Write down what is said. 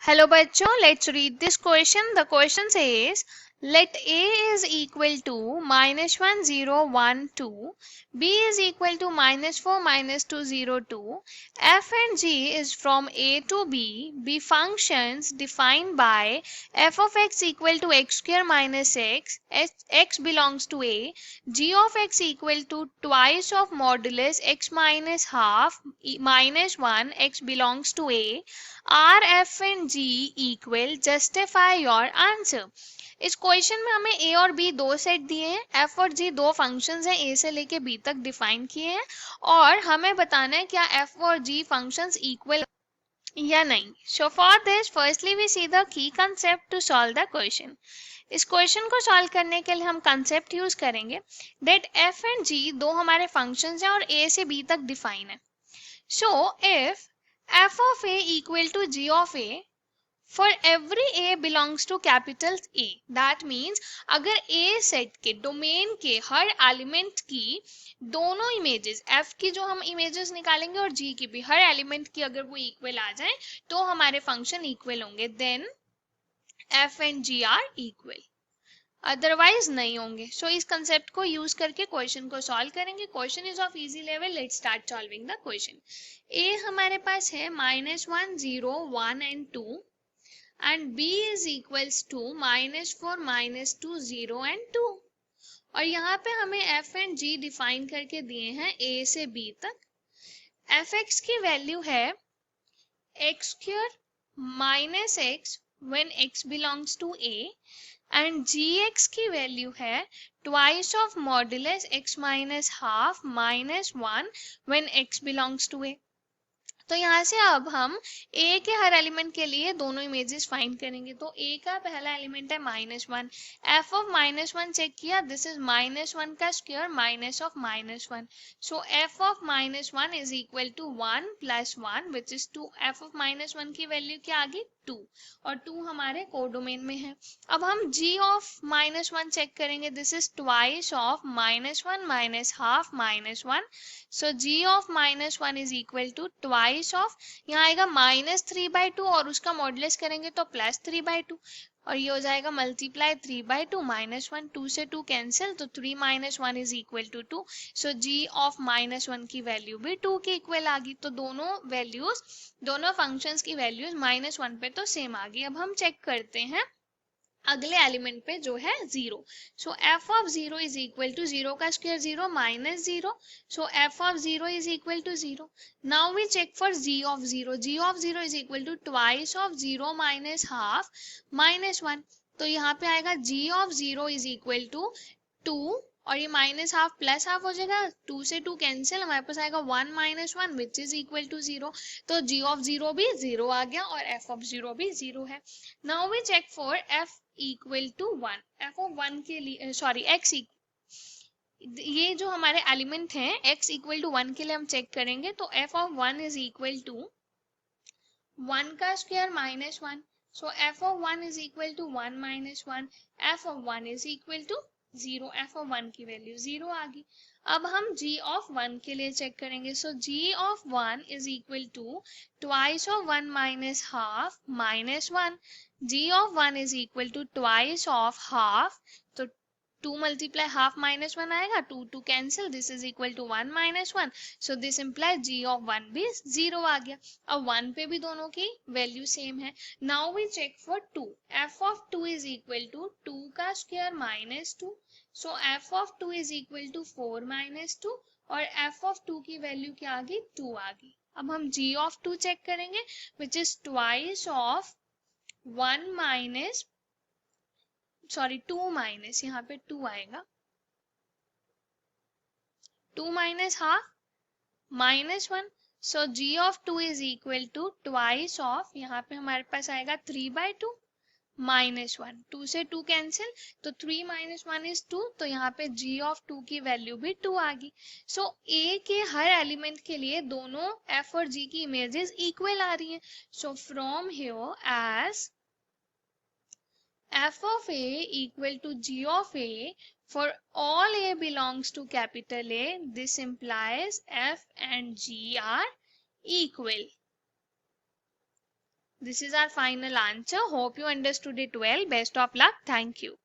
Hello बच्चों, let's read this question. The question says, let A is equal to -1 0 1 2, B is equal to -4 -2 0 2, F and G is from A to B. Be functions defined by f of x equal to x square minus x belongs to A, g of x equal to twice of modulus x minus half minus 1 x belongs to A, R, F and G equal, justify your answer. इस question में हमें ए और B दो set दिए हैं, F और जी दो functions हैं, ए से लेके बी तक डिफाइन किए हैं और हमें बताना है क्या एफ और जी फंक्शंस इक्वल या नहीं. So for this firstly we see the key concept to solve the question. इस क्वेश्चन को सॉल्व करने के लिए हम कंसेप्ट यूज करेंगे दैट एफ एंड जी दो हमारे फंक्शंस हैं और ए से बी तक डिफाइन है. So if f of a equal to g of a for every a belongs to capital A, that means अगर a सेट के डोमेन के हर एलिमेंट की दोनों इमेजेस f की जो हम इमेजेस निकालेंगे और g की भी हर एलिमेंट की अगर वो इक्वल आ जाए तो हमारे फंक्शन इक्वल होंगे, then f and g are equal, otherwise नहीं होंगे. सो इस कंसेप्ट को यूज करके क्वेश्चन को सॉल्व करेंगे. Question is of easy level. Let's start solving the question. A हमारे पास है -1 0 1 and 2 and B is equals to -4 -2 0 and 2 और यहाँ पे हमें एफ एंड जी डिफाइन करके दिए हैं ए से बी तक. एफ एक्स की वैल्यू है X square minus X when X belongs to A and gx की वैल्यू है twice of modulus x minus half minus 1 when x belongs to a. तो यहाँ से अब हम a के हर एलिमेंट के लिए दोनों इमेजेस फाइंड करेंगे. तो a का पहला एलिमेंट है -1, f ऑफ -1 चेक किया, दिस इज -1 का square minus of -1, so f of -1 is equal to 1 plus 1 which is 2. f of -1 की वैल्यू क्या आ गई 2 और 2 हमारे कोडोमेन में है. अब हम g ऑफ -1 चेक करेंगे, this is twice of -1 minus half minus 1, so g of -1 is equal to twice of, यहाँ आएगा -3/2 और उसका मॉडुलस करेंगे तो +3/2 और ये हो जाएगा मल्टीप्लाई 3/2 -1 2 से 2 कैंसिल तो 3 - 1 is equal to 2. So g of -1 की वैल्यू भी 2 के इक्वल आ गई. तो दोनों फंक्शंस की वैल्यूज -1 पे तो सेम आ गई. अब हम चेक करते हैं अगले एलिमेंट पे जो है 0. So f of 0 is equal to 0 का square 0 minus 0, so f of 0 is equal to 0. Now we check for g of 0. g of 0 is equal to twice of 0 minus half minus 1. तो यहाँ पे आएगा g of 0 is equal to 2 और ये minus half plus half हो जाएगा, 2 से 2 cancel, हमारे पास आएगा 1 - 1 विच इज इक्वल टू 0. तो g ऑफ 0 भी 0 आ गया और f ऑफ 0 भी 0 है. Now we check for f equal to 1. f of 1 के लिए सॉरी x ये जो हमारे एलिमेंट हैं x इक्वल टू 1 के लिए हम चेक करेंगे. तो f of 1 is equal to 1 का square minus 1, so f of 1 is equal to 1 - 1, f of 1 is equal to 0. f of 1 की वैल्यू 0 आ गई. अब हम g ऑफ 1 के लिए चेक करेंगे. So g of 1 is equal to twice of 1 minus half minus 1. g of 1 is equal to twice of half, तो 2 multiply half minus 1 आएगा, 2 2 cancel, this is equal to 1 - 1, so this imply g of 1 भी 0 आ गया. अब 1 पे भी दोनों की value same है. Now we check for 2. f of 2 is equal to 2 का square minus 2, so f of 2 is equal to 4 - 2 और f ऑफ 2 की वैल्यू क्या आ गई 2 आ गई. अब हम g ऑफ 2 चेक करेंगे which is twice of 1 minus 2 minus, यहाँ पे 2 आएगा, 2 minus half minus 1, so g of 2 is equal to twice of, यहाँ पे हमारे पास आएगा 3/2 माइनस 1, 2 से 2 कैंसिल, तो 3 - 1 इज 2, तो यहाँ पे g ऑफ 2 की वैल्यू भी 2 आ गई. सो a के हर एलिमेंट के लिए दोनों f और g की इमेजेस इक्वल आ रही हैं. So from here as f of a equal to g of a for all a belongs to capital A, this implies f and g are equal. This is our final answer. Hope you understood it well. Best of luck. Thank you.